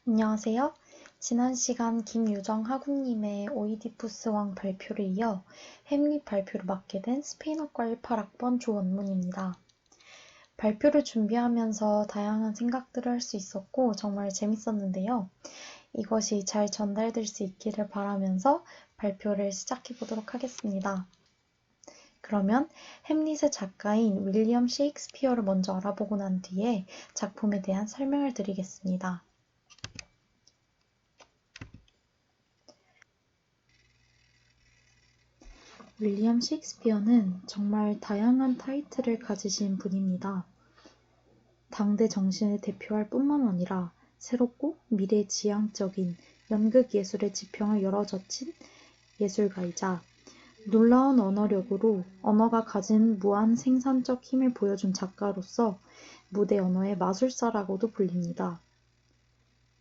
안녕하세요. 지난 시간 김유정 하구님의 오이디푸스 왕 발표를 이어 햄릿 발표를 맡게 된 스페인어과 18학번 조원문입니다. 발표를 준비하면서 다양한 생각들을 할 수 있었고 정말 재밌었는데요. 이것이 잘 전달될 수 있기를 바라면서 발표를 시작해 보도록 하겠습니다. 그러면 햄릿의 작가인 윌리엄 셰익스피어를 먼저 알아보고 난 뒤에 작품에 대한 설명을 드리겠습니다. 윌리엄 셰익스피어는 정말 다양한 타이틀을 가지신 분입니다. 당대 정신을 대표할 뿐만 아니라 새롭고 미래지향적인 연극 예술의 지평을 열어젖힌 예술가이자 놀라운 언어력으로 언어가 가진 무한 생산적 힘을 보여준 작가로서 무대 언어의 마술사라고도 불립니다.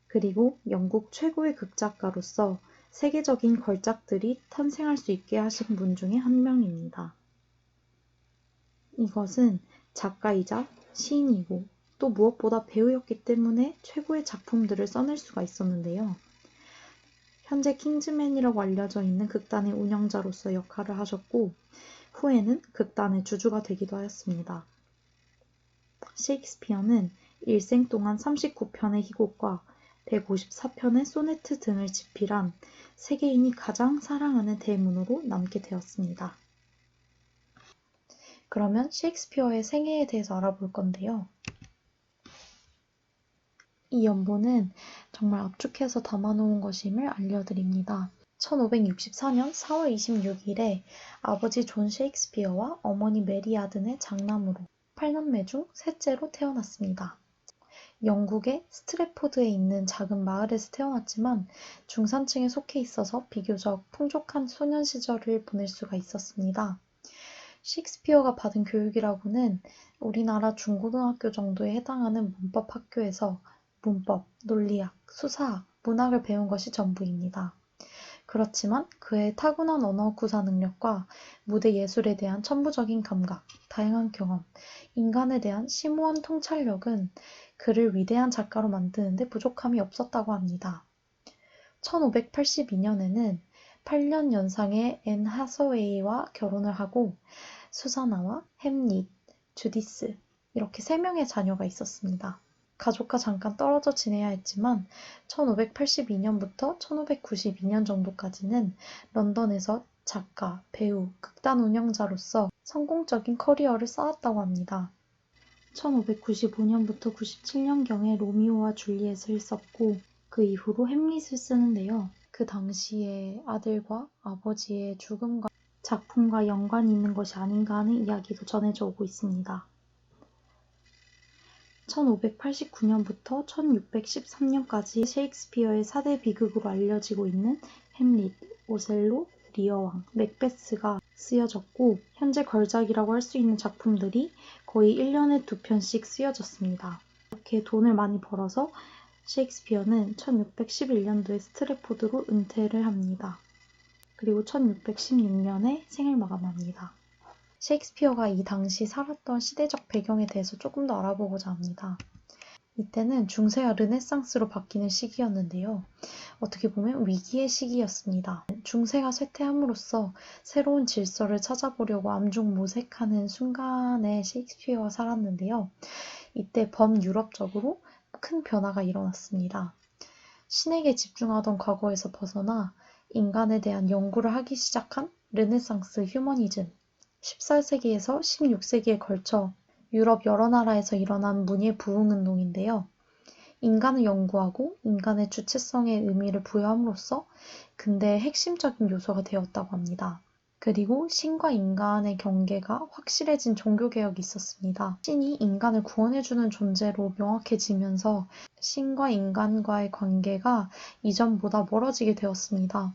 그리고 영국 최고의 극작가로서 세계적인 걸작들이 탄생할 수 있게 하신 분 중에 한 명입니다. 이것은 작가이자 시인이고 또 무엇보다 배우였기 때문에 최고의 작품들을 써낼 수가 있었는데요. 현재 킹즈맨이라고 알려져 있는 극단의 운영자로서 역할을 하셨고 후에는 극단의 주주가 되기도 하였습니다. 셰익스피어는 일생 동안 39편의 희곡과 154편의 소네트 등을 집필한 세계인이 가장 사랑하는 대문으로 남게 되었습니다. 그러면 셰익스피어의 생애에 대해서 알아볼 건데요. 이 연보는 정말 압축해서 담아놓은 것임을 알려드립니다. 1564년 4월 26일에 아버지 존 셰익스피어와 어머니 메리 아든의 장남으로 8남매 중 셋째로 태어났습니다. 영국의 스트래포드에 있는 작은 마을에서 태어났지만 중산층에 속해 있어서 비교적 풍족한 소년 시절을 보낼 수가 있었습니다. 셰익스피어가 받은 교육이라고는 우리나라 중고등학교 정도에 해당하는 문법 학교에서 문법, 논리학, 수사학, 문학을 배운 것이 전부입니다. 그렇지만 그의 타고난 언어 구사 능력과 무대 예술에 대한 천부적인 감각, 다양한 경험, 인간에 대한 심오한 통찰력은 그를 위대한 작가로 만드는 데 부족함이 없었다고 합니다. 1582년에는 8년 연상의 앤 하서웨이와 결혼을 하고 수사나와 햄릿, 주디스 이렇게 3명의 자녀가 있었습니다. 가족과 잠깐 떨어져 지내야 했지만 1582년부터 1592년 정도까지는 런던에서 작가, 배우, 극단 운영자로서 성공적인 커리어를 쌓았다고 합니다. 1595년부터 97년경에 로미오와 줄리엣을 썼고 그 이후로 햄릿을 쓰는데요. 그 당시에 아들과 아버지의 죽음과 작품과 연관이 있는 것이 아닌가 하는 이야기도 전해져 오고 있습니다. 1589년부터 1613년까지 셰익스피어의 4대 비극으로 알려지고 있는 햄릿, 오셀로, 리어왕, 맥베스가 쓰여졌고 현재 걸작이라고 할 수 있는 작품들이 거의 1년에 2편씩 쓰여졌습니다. 이렇게 돈을 많이 벌어서 셰익스피어는 1611년도에 스트래포드로 은퇴를 합니다. 그리고 1616년에 생을 마감합니다. 셰익스피어가 이 당시 살았던 시대적 배경에 대해서 조금 더 알아보고자 합니다. 이때는 중세가 르네상스로 바뀌는 시기였는데요. 어떻게 보면 위기의 시기였습니다. 중세가 쇠퇴함으로써 새로운 질서를 찾아보려고 암중모색하는 순간에 셰익스피어가 살았는데요. 이때 범유럽적으로 큰 변화가 일어났습니다. 신에게 집중하던 과거에서 벗어나 인간에 대한 연구를 하기 시작한 르네상스 휴머니즘, 14세기에서 16세기에 걸쳐 유럽 여러 나라에서 일어난 문예 부흥운동인데요. 인간을 연구하고 인간의 주체성의 의미를 부여함으로써 근대의 핵심적인 요소가 되었다고 합니다. 그리고 신과 인간의 경계가 확실해진 종교개혁이 있었습니다. 신이 인간을 구원해주는 존재로 명확해지면서 신과 인간과의 관계가 이전보다 멀어지게 되었습니다.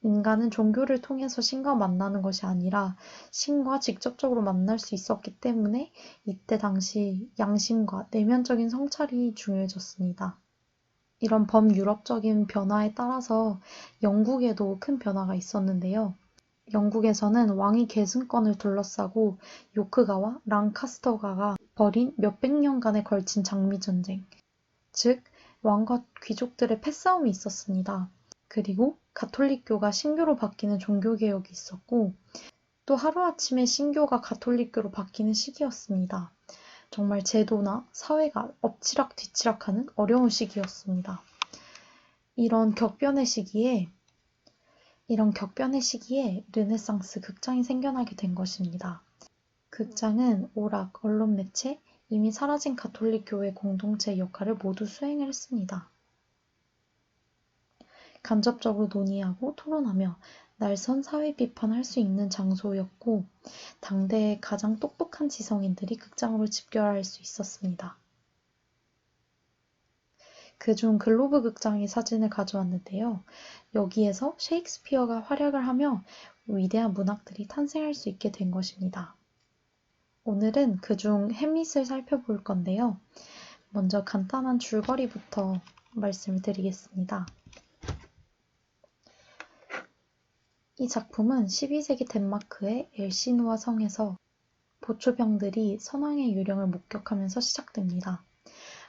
인간은 종교를 통해서 신과 만나는 것이 아니라 신과 직접적으로 만날 수 있었기 때문에 이때 당시 양심과 내면적인 성찰이 중요해졌습니다. 이런 범유럽적인 변화에 따라서 영국에도 큰 변화가 있었는데요. 영국에서는 왕위 계승권을 둘러싸고 요크가와 랑카스터가가 벌인 몇백 년간에 걸친 장미전쟁, 즉 왕과 귀족들의 패싸움이 있었습니다. 그리고 가톨릭교가 신교로 바뀌는 종교개혁이 있었고 또 하루아침에 신교가 가톨릭교로 바뀌는 시기였습니다. 정말 제도나 사회가 엎치락뒤치락하는 어려운 시기였습니다. 이런 격변의 시기에 르네상스 극장이 생겨나게 된 것입니다. 극장은 오락, 언론 매체, 이미 사라진 가톨릭 교회 공동체의 역할을 모두 수행을 했습니다. 간접적으로 논의하고 토론하며 날선 사회 비판할 수 있는 장소였고 당대의 가장 똑똑한 지성인들이 극장으로 집결할 수 있었습니다. 그중 글로브 극장의 사진을 가져왔는데요. 여기에서 셰익스피어가 활약을 하며 위대한 문학들이 탄생할 수 있게 된 것입니다. 오늘은 그중 햄릿을 살펴볼 건데요. 먼저 간단한 줄거리부터 말씀을 드리겠습니다. 이 작품은 12세기 덴마크의 엘시누아 성에서 보초병들이 선왕의 유령을 목격하면서 시작됩니다.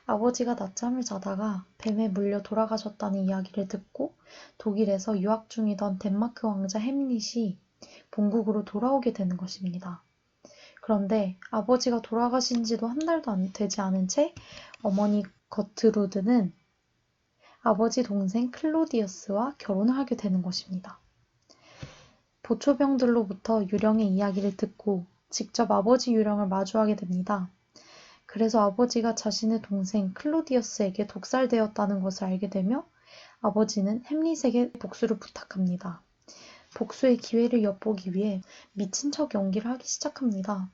아버지가 낮잠을 자다가 뱀에 물려 돌아가셨다는 이야기를 듣고 독일에서 유학 중이던 덴마크 왕자 햄릿이 본국으로 돌아오게 되는 것입니다. 그런데 아버지가 돌아가신 지도 한 달도 되지 않은 채 어머니 거트루드는 아버지 동생 클로디어스와 결혼을 하게 되는 것입니다. 보초병들로부터 유령의 이야기를 듣고 직접 아버지 유령을 마주하게 됩니다. 그래서 아버지가 자신의 동생 클로디어스에게 독살되었다는 것을 알게 되며 아버지는 햄릿에게 복수를 부탁합니다. 복수의 기회를 엿보기 위해 미친 척 연기를 하기 시작합니다.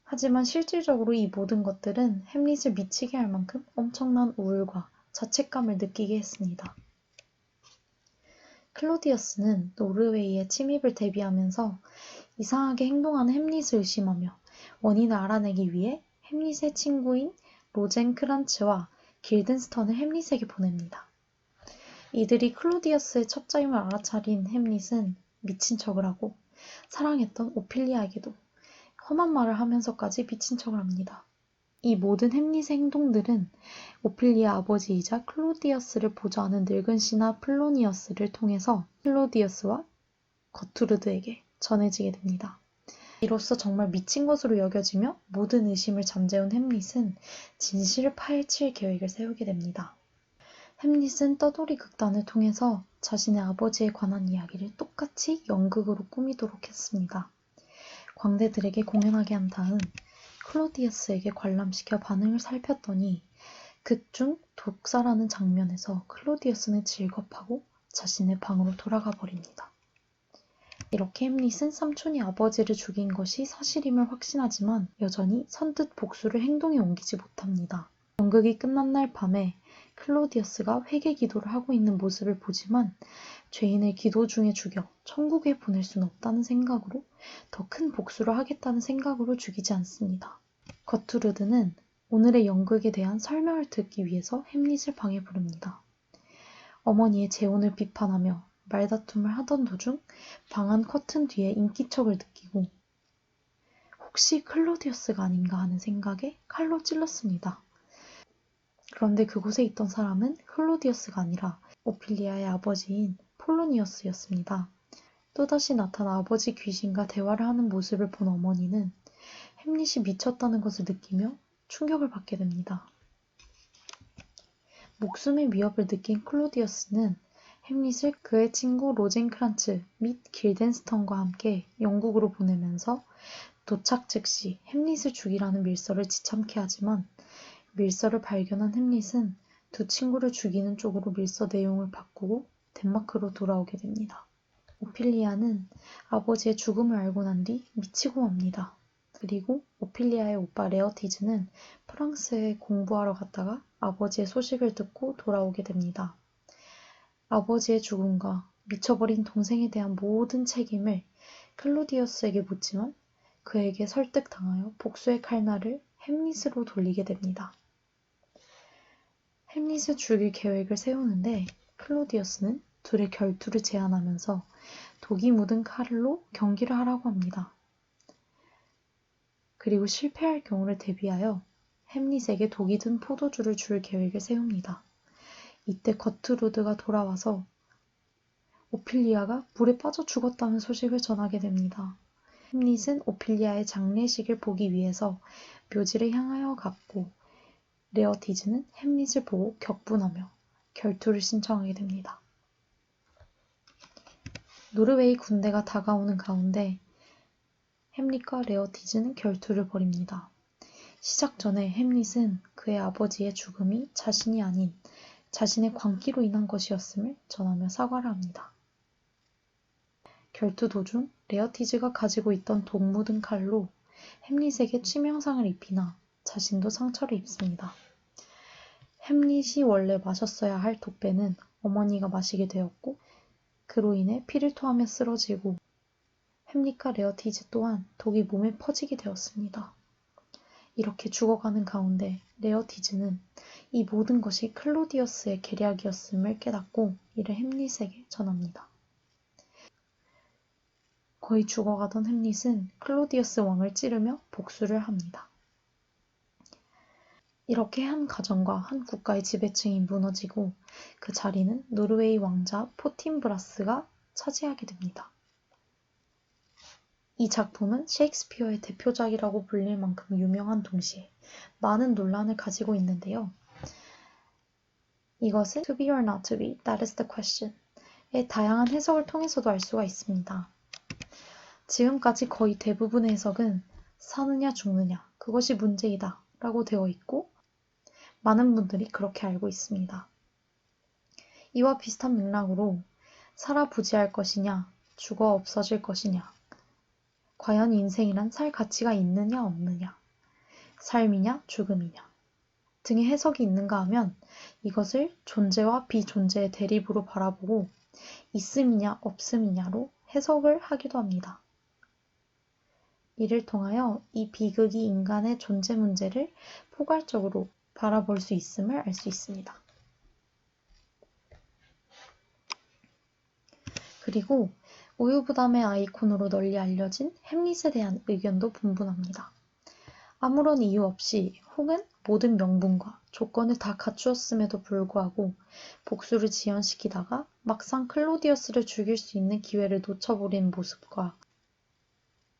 하지만 실질적으로 이 모든 것들은 햄릿을 미치게 할 만큼 엄청난 우울과 자책감을 느끼게 했습니다. 클로디어스는 노르웨이의 침입을 대비하면서 이상하게 행동하는 햄릿을 의심하며 원인을 알아내기 위해 햄릿의 친구인 로젠크란츠와 길든스턴을 햄릿에게 보냅니다. 이들이 클로디어스의 첩자임을 알아차린 햄릿은 미친 척을 하고 사랑했던 오피리아에게도 험한 말을 하면서까지 미친 척을 합니다. 이 모든 햄릿의 행동들은 오피리아 아버지이자 클로디어스를 보좌하는 늙은 신하 플로니어스를 통해서 클로디어스와 거투르드에게 전해지게 됩니다. 이로써 정말 미친 것으로 여겨지며 모든 의심을 잠재운 햄릿은 진실을 파헤칠 계획을 세우게 됩니다. 햄릿은 떠돌이 극단을 통해서 자신의 아버지에 관한 이야기를 똑같이 연극으로 꾸미도록 했습니다. 광대들에게 공연하게 한 다음 클로디어스에게 관람시켜 반응을 살폈더니 극중 독살하는 장면에서 클로디어스는 질겁하고 자신의 방으로 돌아가 버립니다. 이렇게 햄릿은 삼촌이 아버지를 죽인 것이 사실임을 확신하지만 여전히 선뜻 복수를 행동에 옮기지 못합니다. 연극이 끝난 날 밤에 클로디어스가 회개 기도를 하고 있는 모습을 보지만 죄인을 기도 중에 죽여 천국에 보낼 수는 없다는 생각으로 더 큰 복수를 하겠다는 생각으로 죽이지 않습니다. 거투르드는 오늘의 연극에 대한 설명을 듣기 위해서 햄릿을 방에 부릅니다. 어머니의 재혼을 비판하며 말다툼을 하던 도중 방 안 커튼 뒤에 인기척을 느끼고 혹시 클로디어스가 아닌가 하는 생각에 칼로 찔렀습니다. 그런데 그곳에 있던 사람은 클로디어스가 아니라 오피리아의 아버지인 폴로니어스였습니다. 또다시 나타나 아버지 귀신과 대화를 하는 모습을 본 어머니는 햄릿이 미쳤다는 것을 느끼며 충격을 받게 됩니다. 목숨의 위협을 느낀 클로디어스는 햄릿을 그의 친구 로젠크란츠 및 길덴스턴과 함께 영국으로 보내면서 도착 즉시 햄릿을 죽이라는 밀서를 지참케 하지만 밀서를 발견한 햄릿은 두 친구를 죽이는 쪽으로 밀서 내용을 바꾸고 덴마크로 돌아오게 됩니다. 오피리아는 아버지의 죽음을 알고 난 뒤 미치고 맙니다. 그리고 오피리아의 오빠 레어티즈는 프랑스에 공부하러 갔다가 아버지의 소식을 듣고 돌아오게 됩니다. 아버지의 죽음과 미쳐버린 동생에 대한 모든 책임을 클로디어스에게 묻지만 그에게 설득당하여 복수의 칼날을 햄릿으로 돌리게 됩니다. 햄릿을 죽일 계획을 세우는데 클로디어스는 둘의 결투를 제안하면서 독이 묻은 칼로 경기를 하라고 합니다. 그리고 실패할 경우를 대비하여 햄릿에게 독이 든 포도주를 줄 계획을 세웁니다. 이때 거트루드가 돌아와서 오피리아가 물에 빠져 죽었다는 소식을 전하게 됩니다. 햄릿은 오피리아의 장례식을 보기 위해서 묘지를 향하여 갔고 레어티즈는 햄릿을 보고 격분하며 결투를 신청하게 됩니다. 노르웨이 군대가 다가오는 가운데 햄릿과 레어티즈는 결투를 벌입니다. 시작 전에 햄릿은 그의 아버지의 죽음이 자신이 아닌 자신의 광기로 인한 것이었음을 전하며 사과를 합니다. 결투 도중 레어티즈가 가지고 있던 독 묻은 칼로 햄릿에게 치명상을 입히나 자신도 상처를 입습니다. 햄릿이 원래 마셨어야 할 독배는 어머니가 마시게 되었고 그로 인해 피를 토하며 쓰러지고 햄릿과 레어티즈 또한 독이 몸에 퍼지게 되었습니다. 이렇게 죽어가는 가운데 레어티즈는 이 모든 것이 클로디어스의 계략이었음을 깨닫고 이를 햄릿에게 전합니다. 거의 죽어가던 햄릿은 클로디어스 왕을 찌르며 복수를 합니다. 이렇게 한 가정과 한 국가의 지배층이 무너지고 그 자리는 노르웨이 왕자 포틴브라스가 차지하게 됩니다. 이 작품은 셰익스피어의 대표작이라고 불릴 만큼 유명한 동시에 많은 논란을 가지고 있는데요. 이것은 To be or not to be, that is the question의 다양한 해석을 통해서도 알 수가 있습니다. 지금까지 거의 대부분의 해석은 사느냐 죽느냐 그것이 문제이다 라고 되어 있고 많은 분들이 그렇게 알고 있습니다. 이와 비슷한 맥락으로 살아 부지할 것이냐 죽어 없어질 것이냐 과연 인생이란 살 가치가 있느냐 없느냐 삶이냐 죽음이냐 등의 해석이 있는가 하면 이것을 존재와 비존재의 대립으로 바라보고 있음이냐 없음이냐로 해석을 하기도 합니다. 이를 통하여 이 비극이 인간의 존재 문제를 포괄적으로 바라볼 수 있음을 알 수 있습니다. 그리고 우유부담의 아이콘으로 널리 알려진 햄릿에 대한 의견도 분분합니다. 아무런 이유 없이 혹은 모든 명분과 조건을 다 갖추었음에도 불구하고 복수를 지연시키다가 막상 클로디어스를 죽일 수 있는 기회를 놓쳐버린 모습과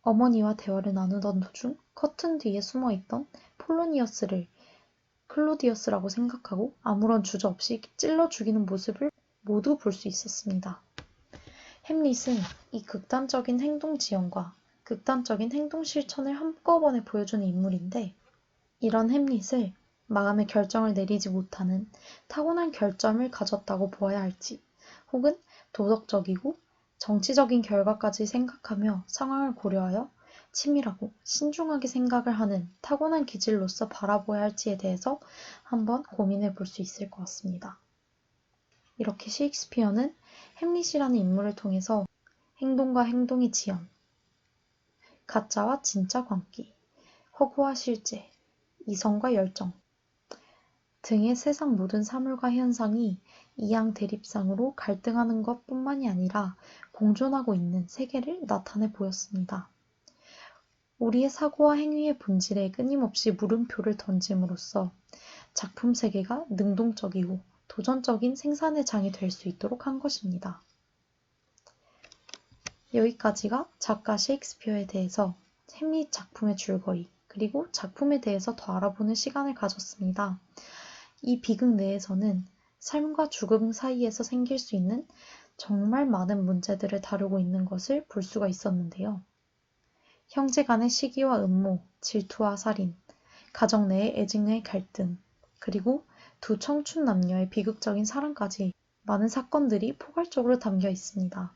어머니와 대화를 나누던 도중 커튼 뒤에 숨어있던 폴로니어스를 클로디어스라고 생각하고 아무런 주저 없이 찔러 죽이는 모습을 모두 볼 수 있었습니다. 햄릿은 이 극단적인 행동 지연과 극단적인 행동 실천을 한꺼번에 보여주는 인물인데 이런 햄릿을 마음의 결정을 내리지 못하는 타고난 결점을 가졌다고 보아야 할지 혹은 도덕적이고 정치적인 결과까지 생각하며 상황을 고려하여 치밀하고 신중하게 생각을 하는 타고난 기질로서 바라보아야 할지에 대해서 한번 고민해 볼 수 있을 것 같습니다. 이렇게 셰익스피어는 햄릿이라는 인물을 통해서 행동과 행동의 지연, 가짜와 진짜 관계, 허구와 실제, 이성과 열정 등의 세상 모든 사물과 현상이 이양 대립상으로 갈등하는 것뿐만이 아니라 공존하고 있는 세계를 나타내 보였습니다. 우리의 사고와 행위의 본질에 끊임없이 물음표를 던짐으로써 작품 세계가 능동적이고 도전적인 생산의 장이 될 수 있도록 한 것입니다. 여기까지가 작가 셰익스피어에 대해서 햄릿 작품의 줄거리 그리고 작품에 대해서 더 알아보는 시간을 가졌습니다. 이 비극 내에서는 삶과 죽음 사이에서 생길 수 있는 정말 많은 문제들을 다루고 있는 것을 볼 수가 있었는데요. 형제 간의 시기와 음모, 질투와 살인, 가정 내의 애증의 갈등, 그리고 두 청춘 남녀의 비극적인 사랑까지 많은 사건들이 포괄적으로 담겨 있습니다.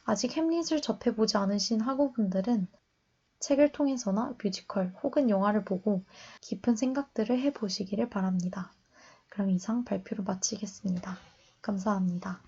아직 햄릿을 접해보지 않으신 학우분들은 책을 통해서나 뮤지컬 혹은 영화를 보고 깊은 생각들을 해보시기를 바랍니다. 그럼 이상 발표를 마치겠습니다. 감사합니다.